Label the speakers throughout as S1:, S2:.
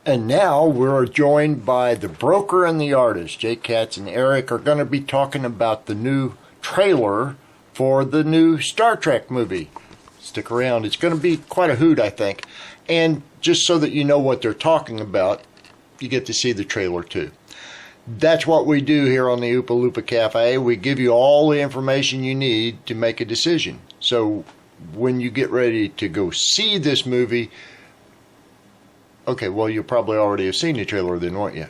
S1: And now we're joined by the broker and the artist. Jake Katz and Eric are going to be talking about the new trailer for the new Star Trek movie. Stick around. It's going to be quite a hoot, I think. And just so that you know what they're talking about, you get to see the trailer too. That's what we do here on the Oopa Loopa Cafe. We give you all the information you need to make a decision. So when you get ready to go see this movie, okay, well, you'll probably already have seen the trailer then, won't you?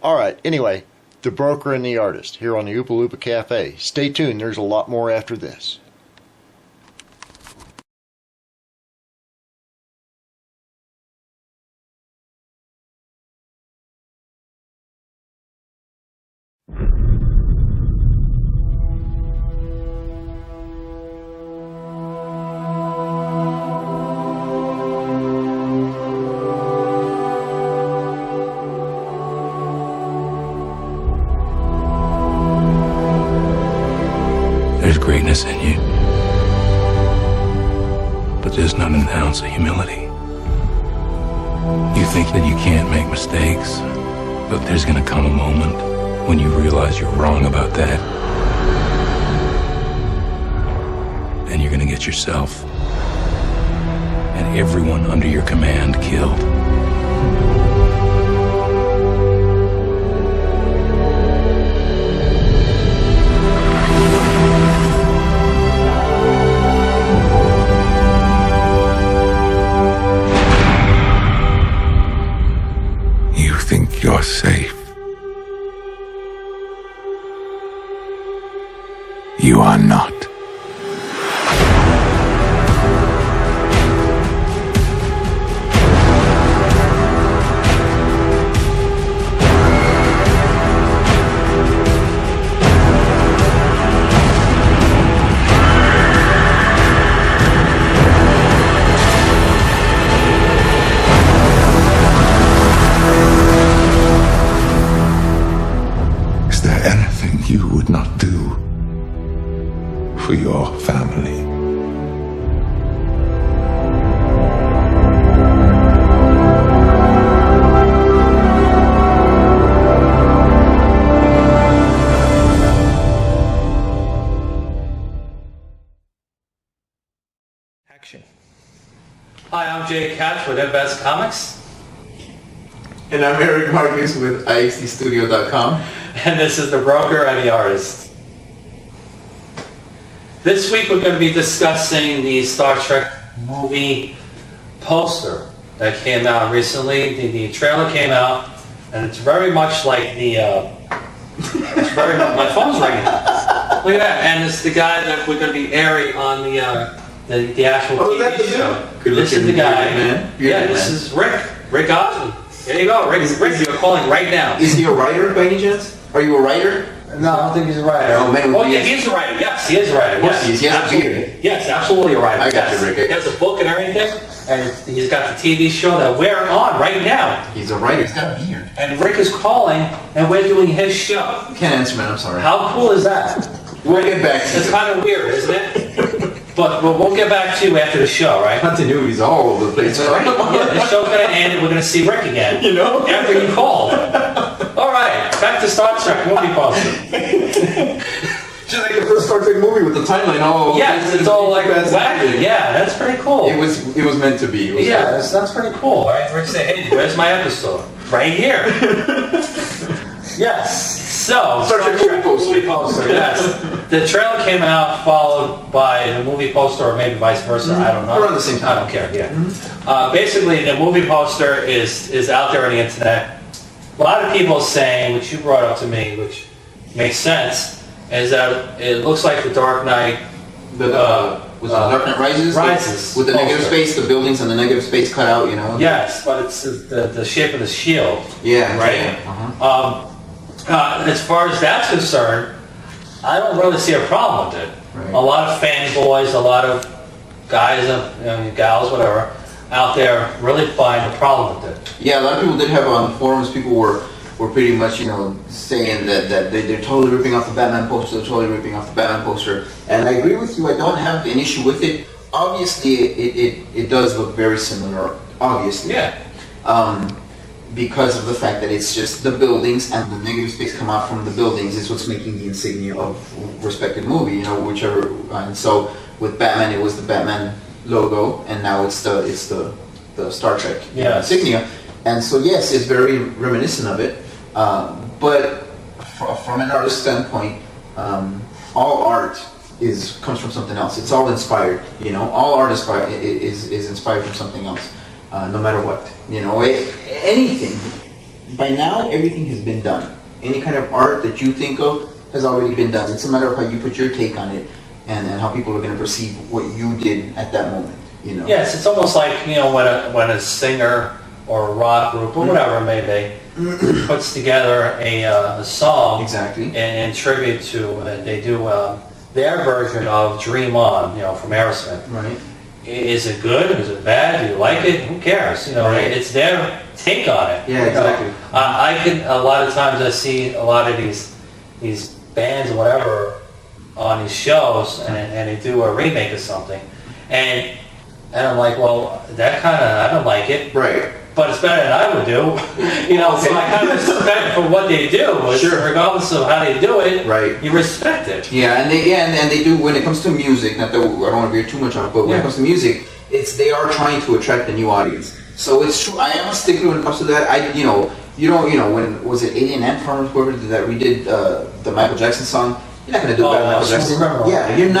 S1: All right, anyway, the broker and the artist here on the Oopa Loopa Cafe. Stay tuned. There's a lot more after this.
S2: There's greatness in you, but there's not an ounce of humility. You think that you can't make mistakes, but there's gonna come a moment when you realize you're wrong about that. And you're gonna get yourself and everyone under your command killed. You're safe. You are not. You would not do for your family.
S3: Action. Hi, I'm Jake Katz with Best Comics.
S4: And I'm Eric Marcus with IXDstudio.com.
S3: And this is the broker and the artist. This week we're going to be discussing the Star Trek movie poster that came out recently. The trailer came out, and it's very much like the... it's very much, my phone's ringing. Look at that. And it's the guy that we're going to be airing on the actual TV show. This is the guy. Man. Yeah, this is Rick Oswald. There you go, Rick, you're calling right now.
S4: Is he a writer by any chance? Are you a writer?
S3: No, I don't think he's a writer. Oh, yeah, he's a writer. Yes, he is a writer.
S4: Of course he is. He has a beard.
S3: Yes, absolutely a writer.
S4: I got you, Rick.
S3: He has a book and everything, and he's got the TV show that we're on right now.
S4: He's a writer. He's got a beard.
S3: And Rick is calling, and we're doing his show.
S4: Can't answer, man. I'm sorry.
S3: How cool is that?
S4: We'll get back to
S3: It's kind of weird, isn't it? But we'll get back to you after the show, right?
S4: Continuity's all over the place.
S3: Right? Yeah, the show's going to end and we're going to see Rick again.
S4: You know?
S3: After you called. All right, back to Star Trek movie poster.
S4: Just like the first Star Trek movie with the timeline all...
S3: Yes, it's all like wacky. Yeah, that's pretty cool.
S4: It was meant to be.
S3: Yeah, that's pretty cool. Right? Rick say, hey, where's my episode? Right here. Yes. So,
S4: Star Trek movie
S3: poster. Yes. The trailer came out followed by the movie poster, or maybe vice versa. I don't know.
S4: Around the same time.
S3: I don't care. Yeah. Basically, the movie poster is out there on the internet. A lot of people saying, which you brought up to me, which makes sense, is that it looks like the Dark Knight.
S4: Was it Dark Knight Rises? With the negative space, the buildings and the negative space cut out, you know?
S3: Yes, but it's the shape of the shield.
S4: Yeah.
S3: Right?
S4: Yeah.
S3: As far as that's concerned, I don't really see a problem with it.
S4: Right.
S3: A lot of fanboys, a lot of guys, gals, whatever, out there really find a problem with it.
S4: Yeah, a lot of people did have on forums, people were pretty much, saying that they're totally ripping off the Batman poster, And I agree with you, I don't have an issue with it. Obviously, it does look very similar, obviously.
S3: Yeah.
S4: because of the fact that it's just the buildings and the negative space come out from the buildings is what's making the insignia of respective movie, whichever. And so with Batman, it was the Batman logo, and now it's the Star Trek insignia. And so yes, it's very reminiscent of it. But from an artist standpoint, all art comes from something else. It's all inspired. All art is inspired from something else. No matter what, anything. By now, everything has been done. Any kind of art that you think of has already been done. It's a matter of how you put your take on it, and how people are going to perceive what you did at that moment.
S3: Yes, it's almost like when a singer or a rock group or whatever it may be puts together a song,
S4: exactly,
S3: in tribute to they do their version of "Dream On," from Aerosmith.
S4: Right.
S3: Is it good? Is it bad? Do you like it? Who cares?
S4: Right.
S3: It's their take on it.
S4: Yeah, exactly.
S3: I can. A lot of times I see a lot of these bands or whatever on these shows, and they do a remake of something, and I'm like, well, that kind of I don't like it.
S4: Right.
S3: But it's better than I would do. So I kind of respect for what they do.
S4: Sure.
S3: Regardless of how they do it,
S4: right.
S3: You respect it.
S4: Yeah, and they do when it comes to music. Not that I don't want to veer too much on it, but when it comes to music, they are trying to attract a new audience. So it's true. I am a stickler when it comes to that. When was it Alien Ant Farmers whoever did that redid the Michael Jackson song? You're not going to do it better than Michael Jackson. Yeah, you're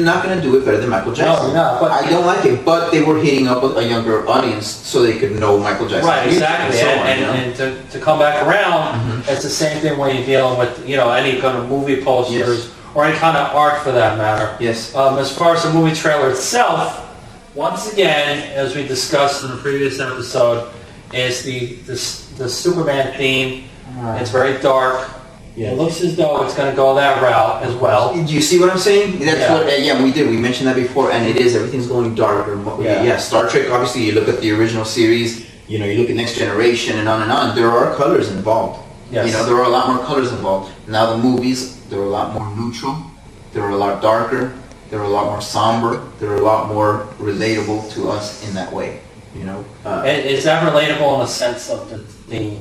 S4: not going to do it better than Michael Jackson.
S3: No, you're not. But
S4: I don't like it, but they were hitting up a younger audience so they could know Michael Jackson.
S3: Right, exactly.
S4: And
S3: and to come back around, it's the same thing when you're dealing with any kind of movie posters or any kind of art for that matter.
S4: Yes.
S3: As far as the movie trailer itself, once again, as we discussed in the previous episode, is the Superman theme. It's very dark. Yeah. It looks as though it's going to go that route as well.
S4: Do you see what I'm saying? That's what. We did. We mentioned that before, and it is. Everything's going darker. Star Trek. Obviously, you look at the original series. You look at Next Generation, and on and on. There are colors involved.
S3: Yes.
S4: There are a lot more colors involved. Now the movies, they're a lot more neutral. They're a lot darker. They're a lot more somber. They're a lot more relatable to us in that way.
S3: Is that relatable in the sense of the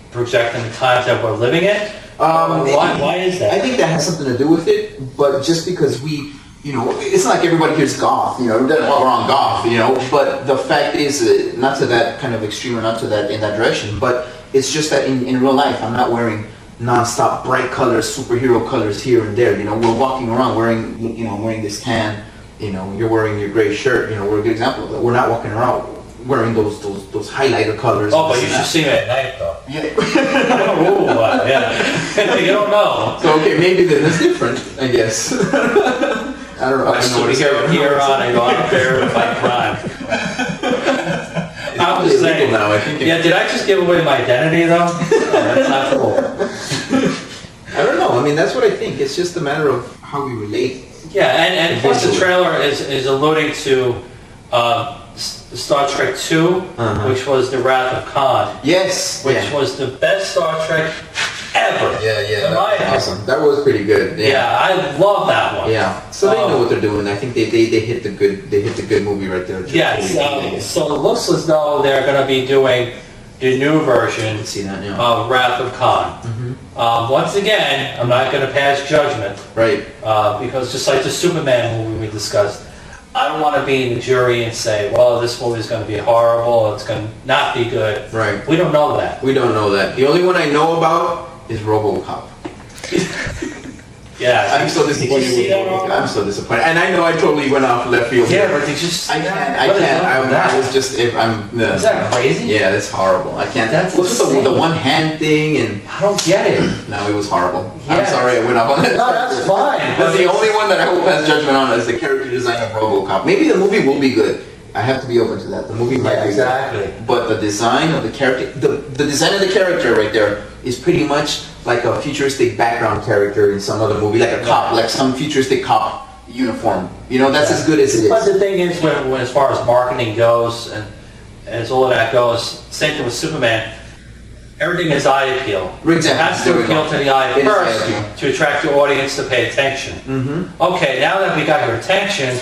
S3: projecting the times that we're living in? Why is that?
S4: I think that has something to do with it, but just because it's not like everybody here's goth, we're on goth, but the fact is, not to that kind of extreme or not to that in that direction, but it's just that in real life, I'm not wearing non-stop bright colors, superhero colors here and there, we're walking around wearing this tan, you're wearing your gray shirt, we're a good example of that. We're not walking around wearing those highlighter colors.
S3: Oh, but you should see me at night, though.
S4: Yeah.
S3: You don't know.
S4: So, okay, maybe then it's different, I guess. I don't know.
S3: I still here on and go out there to fight crime. I'm just saying.
S4: Now, I think
S3: did I just give away my identity, though? That's not cool.
S4: I don't know. I mean, that's what I think. It's just a matter of how we relate.
S3: Yeah, and plus the trailer is alluding to Star Trek 2, which was The Wrath of Khan.
S4: Yes.
S3: Which was the best Star Trek ever.
S4: Yeah. That was awesome. That was pretty good.
S3: Yeah, I love that one.
S4: Yeah. So they know what they're doing. I think they hit the good movie right there.
S3: Yes. So it looks as though they're going to be doing the new version of Wrath of Khan. Mm-hmm. Once again, I'm not going to pass judgment.
S4: Right.
S3: Because just like the Superman movie we discussed, I don't want to be in the jury and say, well, this movie is going to be horrible, it's going to not be good.
S4: Right.
S3: We don't know that.
S4: We don't know that. The only one I know about is RoboCop.
S3: Yeah.
S4: I'm so disappointed with RoboCop. I'm so disappointed. And I know I totally went off left field.
S3: Yeah, but they just...
S4: I can't. I was just... Is
S3: that crazy?
S4: Yeah, it's horrible. I can't...
S3: That's
S4: what's the one hand thing and...
S3: I don't get it.
S4: No, it was horrible.
S3: Yeah.
S4: I'm sorry I went off on that.
S3: No, that's fine.
S4: That's the only one that I will pass judgment on is the character design of RoboCop. Maybe the movie will be good. I have to be open to that. The movie might be
S3: exactly.
S4: good. But the design of the character... The design of the character right there is pretty much like a futuristic background character in some other movie, like a cop, like some futuristic cop uniform. That's as good as it is.
S3: But the thing is, when as far as marketing goes, and as all of that goes, same thing with Superman, everything is eye appeal.
S4: Exactly.
S3: It has to appeal to the eye first to attract your audience to pay attention.
S4: Mm-hmm.
S3: Okay, now that we got your attention,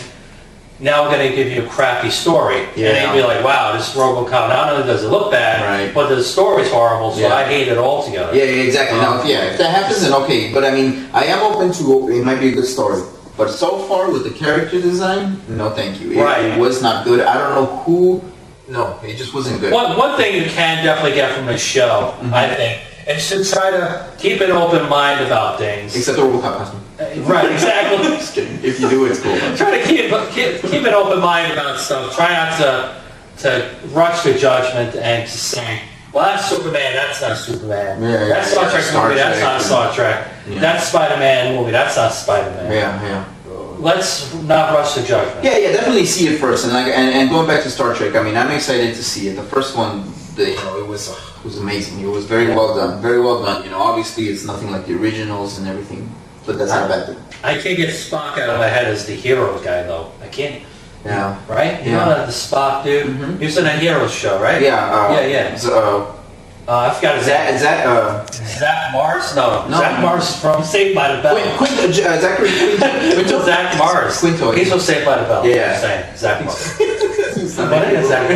S3: now we're going to give you a crappy story.
S4: Yeah.
S3: And you'd be like, wow, this RoboCop, not only does it look bad,
S4: Right.
S3: but the story's horrible, so
S4: Yeah.
S3: I hate it altogether.
S4: Yeah, exactly. Now, if that happens, then okay. But I mean, I am open to it. Might be a good story. But so far with the character design, no, thank you. It was not good. I don't know who. No, it just wasn't good.
S3: One thing you can definitely get from this show, I think, is to try to keep an open mind about things.
S4: Except the RoboCop costume.
S3: Right, exactly.
S4: Just kidding. If you do, it's cool.
S3: Try to keep an open mind about stuff. Try not to rush to judgment and to say, well, that's Superman, that's not Superman. That's Star Trek movie, that's not Star Trek.
S4: Yeah.
S3: That's Spider-Man movie, that's not Spider-Man.
S4: Yeah.
S3: Let's not rush to judgment.
S4: Yeah, definitely see it first. And going back to Star Trek, I mean, I'm excited to see it. The first one, it was amazing. It was very well done. Very well done. You know, obviously it's nothing like the originals and everything, but that's not a bad thing.
S3: I can't get Spock out of my head as the hero guy, though. I can't.
S4: Yeah.
S3: Right? You
S4: Yeah.
S3: know the Spock dude?
S4: Mhm.
S3: He was in a Heroes show, right?
S4: Yeah.
S3: I forgot his name.
S4: Is that
S3: Zach Mars? No.
S4: No.
S3: Zach Mars is from Saved by the Bell.
S4: Zachary Quinto?
S3: Zach Mars.
S4: Quinto.
S3: He's from Saved by the Bell.
S4: Yeah.
S3: I'm saying. Zach Mars. My name is Zach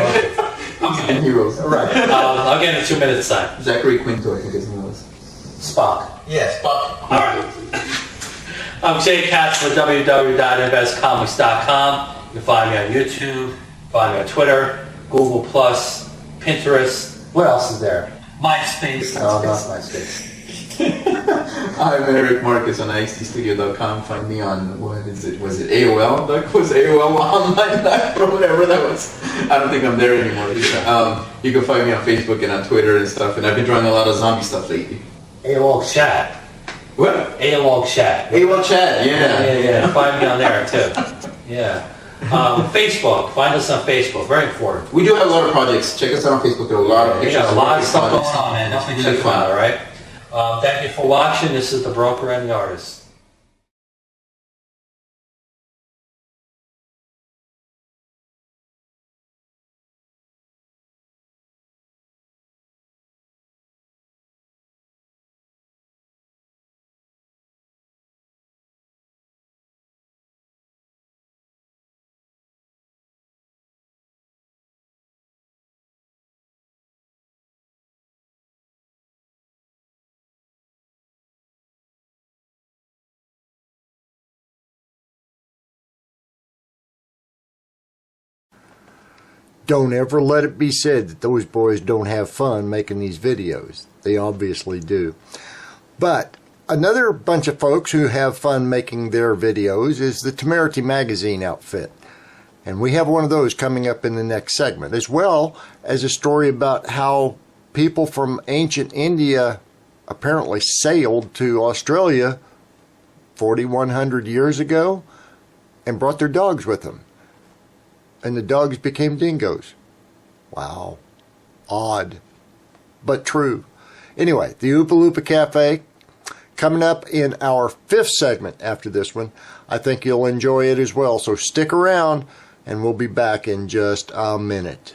S3: Mars.
S4: And Heroes.
S3: Right. I'll get in 2 minutes time.
S4: Zachary Quinto, I think his name was.
S3: Spock.
S4: Yeah, Spock.
S3: All right. I'm Jay Katz with www.investcomics.com. You can find me on YouTube, find me on Twitter, Google+, Pinterest. What else is there? MySpace. No, not MySpace.
S4: I'm Eric Marcus on IXTstudio.com. Find me on, what is it? Was it AOL? That was AOL online or whatever that was. I don't think I'm there anymore. You can find me on Facebook and on Twitter and stuff. And I've been drawing a lot of zombie stuff lately.
S3: AOL Chat.
S4: What?
S3: AOL Chat.
S4: AOL Chat, yeah.
S3: Yeah. Find me on there too. Yeah. Facebook. Find us on Facebook. Very important.
S4: We do have a lot of projects. Check us out on Facebook. There are a lot of
S3: We
S4: pictures.
S3: got a lot of stuff going on, man. Definitely check
S4: Really
S3: them out,
S4: fun.
S3: all right? Thank you for watching. This is The Broker and the Artist.
S1: Don't ever let it be said that those boys don't have fun making these videos. They obviously do. But another bunch of folks who have fun making their videos is the Temerity Magazine outfit. And we have one of those coming up in the next segment, as well as a story about how people from ancient India apparently sailed to Australia 4,100 years ago and brought their dogs with them. And the dogs became dingoes. Wow. Odd. But true. Anyway, the Oopa Loopa Cafe, coming up in our fifth segment after this one. I think you'll enjoy it as well. So stick around, and we'll be back in just a minute.